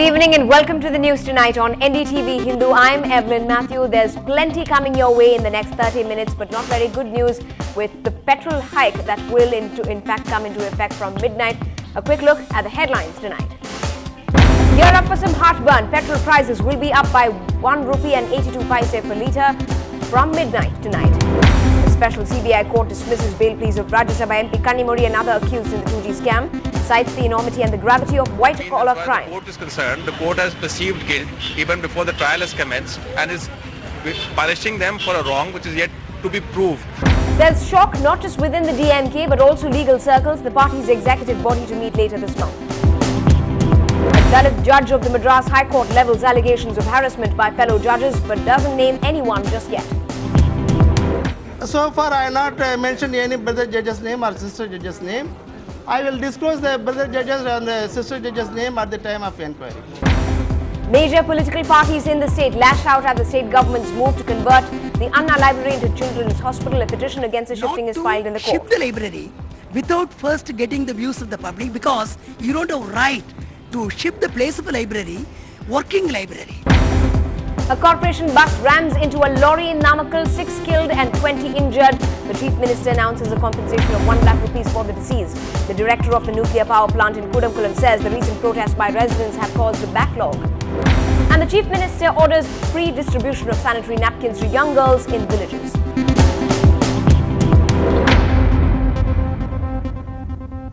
evening and welcome to the news tonight on NDTV Hindu. I'm Evelyn Matthew. There's plenty coming your way in the next 30 minutes, but not very good news with the petrol hike that will in fact come into effect from midnight. A quick look at the headlines tonight. Gear up for some heartburn. Petrol prices will be up by ₹1.82 per litre from midnight tonight. The special CBI court dismisses bail pleas of Rajya Sabha MP Kannimozhi and other accused in the 2G scam, cites the enormity and the gravity of white-collar crime. As far as the court is concerned, the court has perceived guilt even before the trial has commenced and is punishing them for a wrong which is yet to be proved. There's shock not just within the DMK but also legal circles. The party's executive body to meet later this month. A Dalit judge of the Madras High Court levels allegations of harassment by fellow judges but doesn't name anyone just yet. So far I have not mentioned any brother judge's name or sister judge's name. I will disclose the brother judge's and the sister judge's name at the time of inquiry. Major political parties in the state lash out at the state government's move to convert the Anna Library into Children's Hospital. A petition against the shifting is filed in the court. Ship the library without first getting the views of the public, because you don't have right to ship the place of a library, working library. A corporation bus rams into a lorry in Namakkal, 6 killed and 20 injured. The Chief Minister announces a compensation of 1 lakh rupees for the deceased. The director of the nuclear power plant in Kudamkulam says the recent protests by residents have caused a backlog. And the Chief Minister orders free distribution of sanitary napkins to young girls in villages.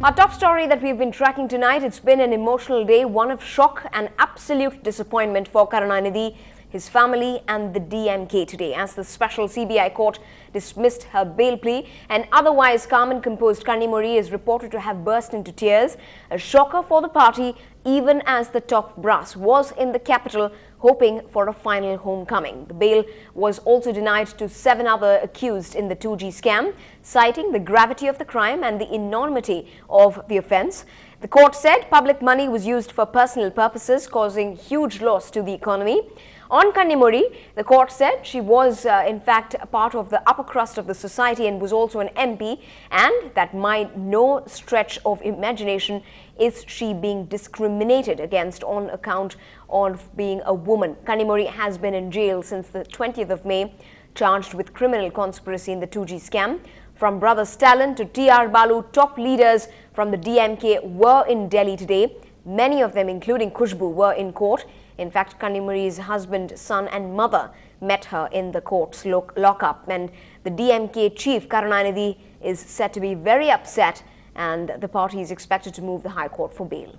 Our top story that we've been tracking tonight, it's been an emotional day, one of shock and absolute disappointment for Karunanidhi, his family and the DMK today, as the special CBI court dismissed her bail plea. And otherwise calm and composed Kannimozhi is reported to have burst into tears, a shocker for the party, even as the top brass was in the capital hoping for a final homecoming. The bail was also denied to 7 other accused in the 2G scam, citing the gravity of the crime and the enormity of the offence. The court said public money was used for personal purposes, causing huge loss to the economy. On Kannimozhi, the court said she was in fact a part of the upper crust of the society and was also an MP, and that by no stretch of imagination is she being discriminated against on account of being a woman. Kannimozhi has been in jail since the 20th of May, charged with criminal conspiracy in the 2G scam. From Brother Stalin to TR Balu, top leaders from the DMK were in Delhi today. Many of them, including Khushbu, were in court. In fact, Kannimozhi's husband, son and mother met her in the court's lockup. And the DMK chief, Karunanidhi, is said to be very upset, and the party is expected to move the High Court for bail.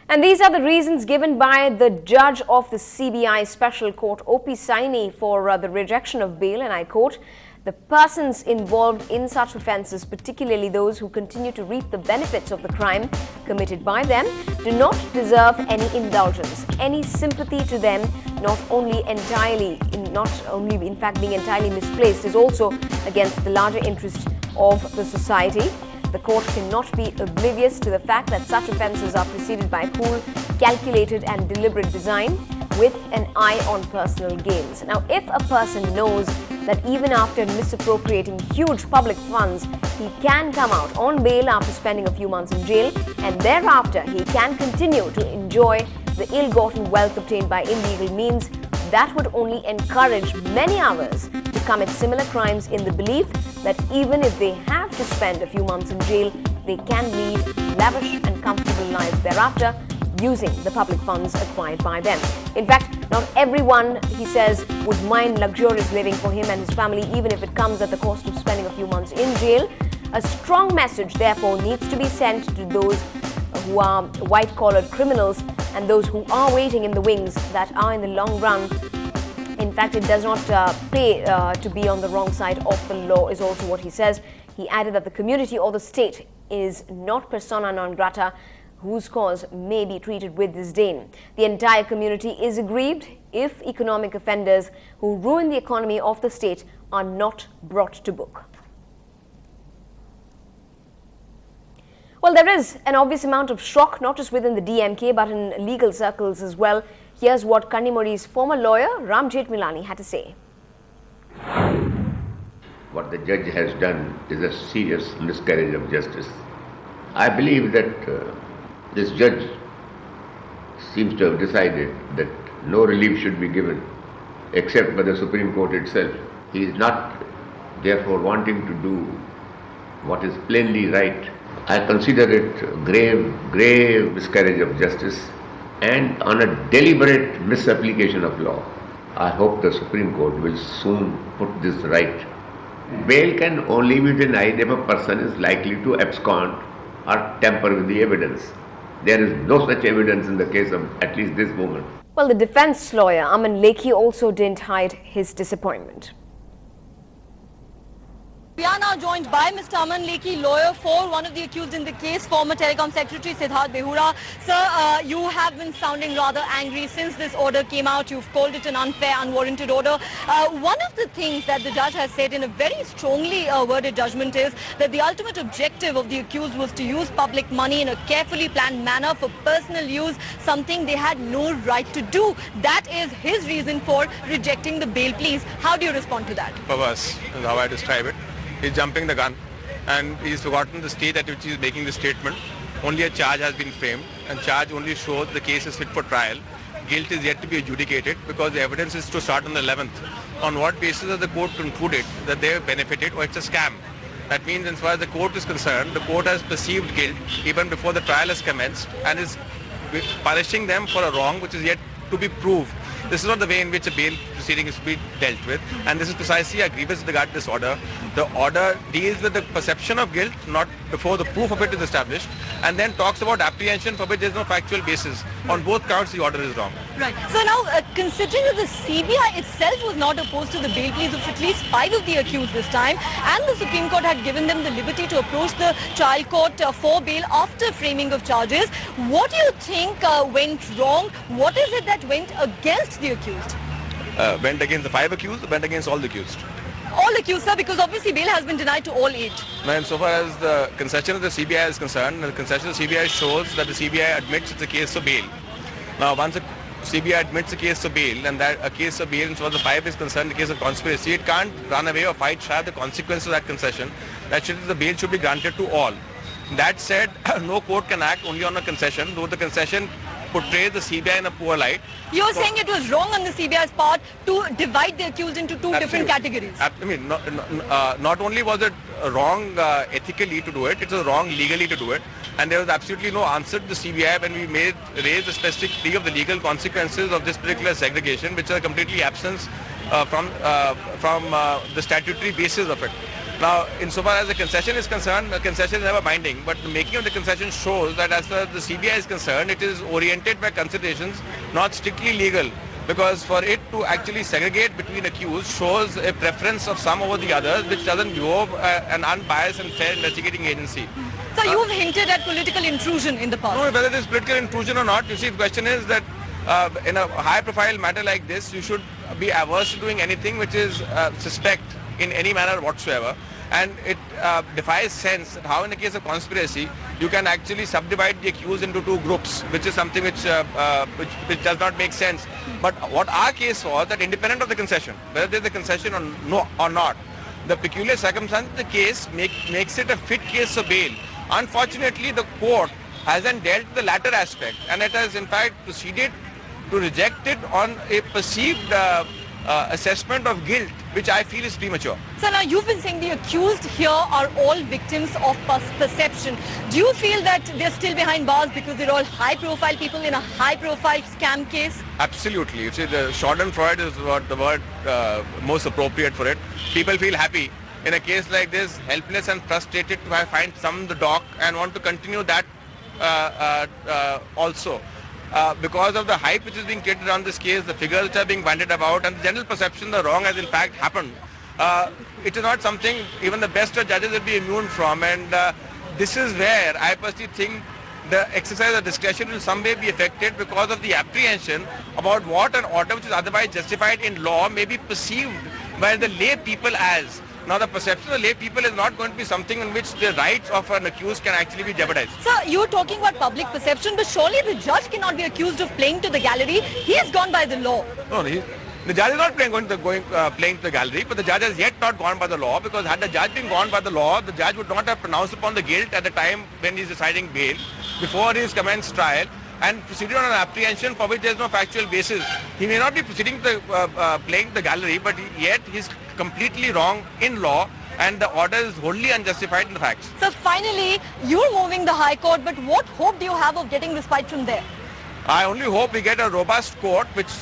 And these are the reasons given by the judge of the CBI Special Court, O.P. Saini, for the rejection of bail, and I quote, "The persons involved in such offences, particularly those who continue to reap the benefits of the crime committed by them, do not deserve any indulgence. Any sympathy to them, not only in fact being entirely misplaced, is also against the larger interest of the society. The court cannot be oblivious to the fact that such offences are preceded by cool, calculated and deliberate design with an eye on personal gains." Now, if a person knows that even after misappropriating huge public funds, he can come out on bail after spending a few months in jail, and thereafter he can continue to enjoy the ill-gotten wealth obtained by illegal means, that would only encourage many others to commit similar crimes in the belief that even if they have to spend a few months in jail, they can lead lavish and comfortable lives thereafter, using the public funds acquired by them. In fact, not everyone, he says, would mind luxurious living for him and his family, even if it comes at the cost of spending a few months in jail. A strong message, therefore, needs to be sent to those who are white-collared criminals and those who are waiting in the wings, that are in the long run. In fact, it does not pay to be on the wrong side of the law, is also what he says. He added that the community or the state is not persona non grata, whose cause may be treated with disdain. The entire community is aggrieved if economic offenders who ruin the economy of the state are not brought to book. Well, there is an obvious amount of shock, not just within the DMK, but in legal circles as well. Here's what Kannimozhi's former lawyer, Ram Jethmalani, had to say. What the judge has done is a serious miscarriage of justice. I believe that this judge seems to have decided that no relief should be given except by the Supreme Court itself. He is not therefore wanting to do what is plainly right. I consider it grave miscarriage of justice and on a deliberate misapplication of law. I hope the Supreme Court will soon put this right. Bail can only be denied if a person is likely to abscond or tamper with the evidence. There is no such evidence in the case of at least this moment. Well, the defense lawyer, Aman Lekhi, also didn't hide his disappointment. We are now joined by Mr. Aman Lekhi, lawyer for one of the accused in the case, former Telecom Secretary Siddharth Behura. Sir, you have been sounding rather angry since this order came out. You've called it an unfair, unwarranted order. One of the things that the judge has said in a very strongly worded judgment is that the ultimate objective of the accused was to use public money in a carefully planned manner for personal use, something they had no right to do. That is his reason for rejecting the bail pleas. How do you respond to that? Perverse is how I describe it. He's jumping the gun and he's forgotten the stage at which he's making the statement. Only a charge has been framed and charge only shows the case is fit for trial. Guilt is yet to be adjudicated because the evidence is to start on the 11th. On what basis has the court concluded that they have benefited or it's a scam? That means as far as the court is concerned, the court has perceived guilt even before the trial has commenced and is punishing them for a wrong which is yet to be proved. This is not the way in which a bail proceeding is to be dealt with, and this is precisely a grievous with regard to this order. The order deals with the perception of guilt, not before the proof of it is established, and then talks about apprehension for which there is no factual basis. On both counts, the order is wrong. Right. So now, considering that the CBI itself was not opposed to the bail pleas of at least 5 of the accused this time, and the Supreme Court had given them the liberty to approach the trial court for bail after framing of charges, what do you think went wrong? What is it that went against the accused? Went against the 5 accused, went against all the accused. All accused, sir, because obviously bail has been denied to all 8. Now, insofar as the concession of the CBI is concerned, the concession of the CBI shows that the CBI admits it's a case of bail. Now, once a CBI admits a case of bail, and that a case of bail, as far as the 5 is concerned, the case of conspiracy, it can't run away or fight shy of the consequences of that concession. The bail should be granted to all. That said, no court can act only on a concession, though the concession portrays the CBI in a poor light. You're saying it was wrong on the CBI's part to divide the accused into 2 different categories? I mean, not only was it wrong ethically to do it, it was wrong legally to do it. And there was absolutely no answer to the CBI when we raised the specific plea of the legal consequences of this particular segregation, which are completely absent from the statutory basis of it. Now, insofar as the concession is concerned, the concession is never binding, but the making of the concession shows that as far as the CBI is concerned, it is oriented by considerations not strictly legal, because for it to actually segregate between accused shows a preference of some over the others, which doesn't give an unbiased and fair investigating agency. So you've hinted at political intrusion in the past. No, whether it is political intrusion or not, you see, the question is that in a high-profile matter like this, you should be averse to doing anything which is suspect in any manner whatsoever, and it defies sense that how in the case of conspiracy you can actually subdivide the accused into 2 groups, which is something which does not make sense. But what our case was, that independent of the concession, whether there is a concession or not, the peculiar circumstance of the case makes it a fit case of bail. Unfortunately, the court hasn't dealt with the latter aspect, and it has in fact proceeded to reject it on a perceived assessment of guilt, which I feel is premature. So now you've been saying the accused here are all victims of perception. Do you feel that they're still behind bars because they're all high-profile people in a high-profile scam case? Absolutely. You see, the Schadenfreude is what the word most appropriate for it. People feel happy in a case like this, helpless and frustrated to find some in the dock and want to continue that also. Because of the hype which is being created around this case, the figures which are being bandied about, and the general perception the wrong has in fact happened, it is not something even the best of judges will be immune from, and this is where I personally think the exercise of discretion will in some way be affected because of the apprehension about what an order which is otherwise justified in law may be perceived by the lay people as. Now, the perception of lay people is not going to be something in which the rights of an accused can actually be jeopardized. Sir, you're talking about public perception, but surely the judge cannot be accused of playing to the gallery. He has gone by the law. No, the judge is not playing to the gallery, but the judge has yet not gone by the law, because had the judge been gone by the law, the judge would not have pronounced upon the guilt at the time when he is deciding bail, before he has commenced trial, and proceeded on an apprehension for which there is no factual basis. He may not be proceeding playing the gallery, but yet he's completely wrong in law, and the order is wholly unjustified in the facts. So finally, you're moving the High Court, but what hope do you have of getting respite from there? I only hope we get a robust court which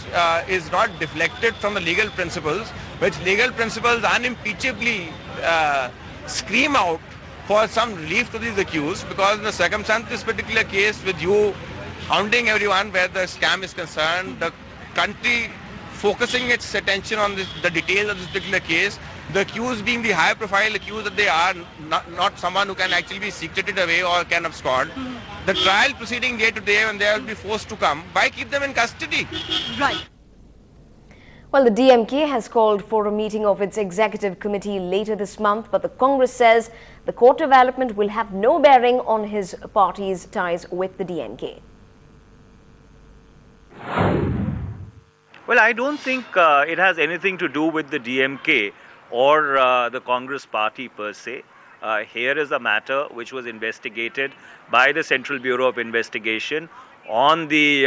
is not deflected from the legal principles, which legal principles unimpeachably scream out for some relief to these accused, because in the circumstance of this particular case, with you hounding everyone where the scam is concerned, the country focusing its attention on the details of this particular case, the accused being the high profile accused that they are, not someone who can actually be secreted away or can abscond. The trial proceeding day to day, when they will be forced to come, why keep them in custody? Right. Well, the DMK has called for a meeting of its executive committee later this month, but the Congress says the court development will have no bearing on his party's ties with the DMK. Well, I don't think it has anything to do with the DMK or the Congress party per se. Here is a matter which was investigated by the Central Bureau of Investigation on the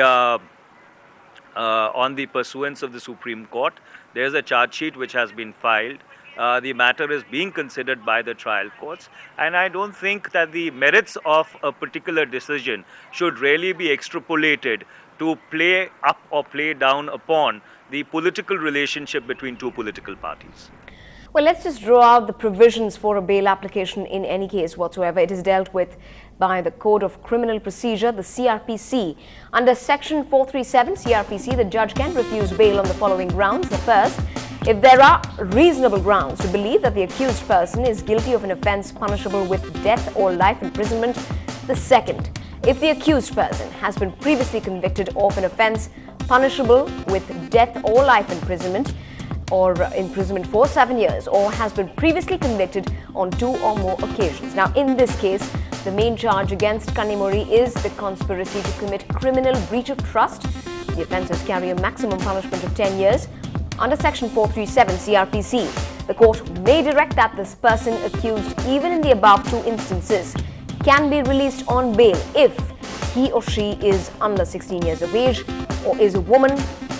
pursuance of the Supreme Court. There is a charge sheet which has been filed. The matter is being considered by the trial courts, and I don't think that the merits of a particular decision should really be extrapolated to play up or play down upon the political relationship between two political parties. Well, let's just draw out the provisions for a bail application in any case whatsoever. It is dealt with by the Code of Criminal Procedure, the CRPC. Under Section 437 CRPC, the judge can refuse bail on the following grounds. The first, if there are reasonable grounds to believe that the accused person is guilty of an offence punishable with death or life imprisonment. The second, if the accused person has been previously convicted of an offence punishable with death or life imprisonment, or imprisonment for 7 years, or has been previously convicted on 2 or more occasions. Now, in this case, the main charge against Kanimuri is the conspiracy to commit criminal breach of trust. The offences carry a maximum punishment of 10 years. Under Section 437 CRPC, the court may direct that this person accused, even in the above 2 instances, can be released on bail if he or she is under 16 years of age, or is a woman,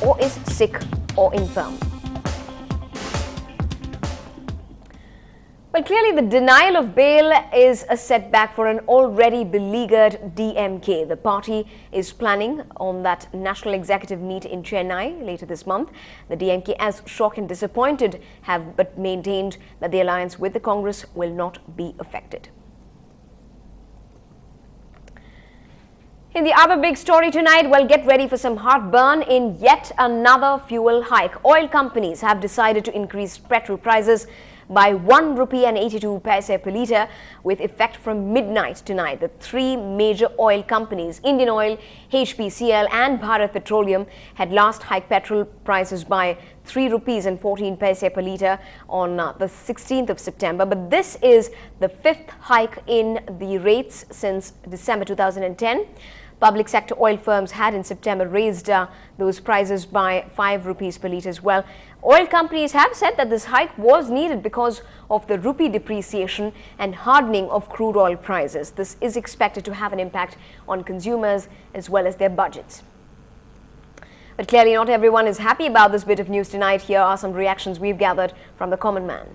or is sick or infirm. Well, clearly the denial of bail is a setback for an already beleaguered DMK. The party is planning on that national executive meet in Chennai later this month. The DMK, as shocked and disappointed, have but maintained that the alliance with the Congress will not be affected. In the other big story tonight, well, get ready for some heartburn in yet another fuel hike. Oil companies have decided to increase petrol prices by 1 rupee and 82 paise per litre with effect from midnight tonight. The 3 major oil companies, Indian Oil, HPCL and Bharat Petroleum, had last hiked petrol prices by 3 rupees and 14 paise per litre on the 16th of September. But this is the 5th hike in the rates since December 2010. Public sector oil firms had in September raised those prices by 5 rupees per litre as well. Oil companies have said that this hike was needed because of the rupee depreciation and hardening of crude oil prices. This is expected to have an impact on consumers as well as their budgets. But clearly not everyone is happy about this bit of news tonight. Here are some reactions we've gathered from the common man.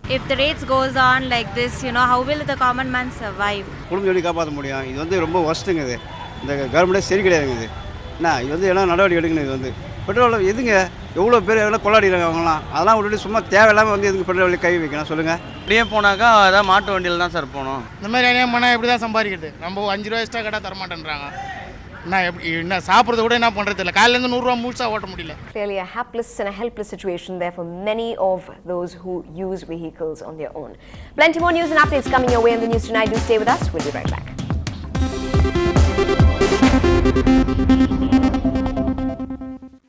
If the rates goes on like this, how will the common man survive? குடும்பம் எப்படி காப்பாற்ற முடியும்? இது வந்து ரொம்ப வஸ்ட்டுங்க இது. இந்த கவர்மெண்ட்டே சரி கிடையாதுங்க இது. இது வந்து எல்லாம் நடவடிக்கை எடுக்கணும். இது வந்து பெட்ரோல் எதுங்க எவ்வளோ பேர் எவ்வளோ கொள்ளாடிக்கிறாங்க அவங்களாம். அதெல்லாம் விட்டுட்டு சும்மா தேவையில்லாமல் வந்து எதுக்கு பெட்ரோல் கை வைக்கணும் சொல்லுங்கள். அப்படியே போனாக்கா அதான் மாட்டு வண்டியில் தான் சார் போகணும். இந்த மாதிரி அநியாயம் பண்ணால் எப்படி தான் சம்பாதிக்கிறது? நம்ம 5 ரூபா எக்ஸ்ட்ரா கேட்டால் தரமாட்டேன்றாங்க. என்ன சாப்பிட்றத கூட என்ன பண்ணுறது இல்லை. காலையிலேருந்து 100 ரூபா முழுசா ஓட்ட முடியல. Clearly a hapless and a helpless situation there for many of those who use vehicles on their own. Plenty more news and updates coming your way in the news tonight. Do stay with us. We'll be right back.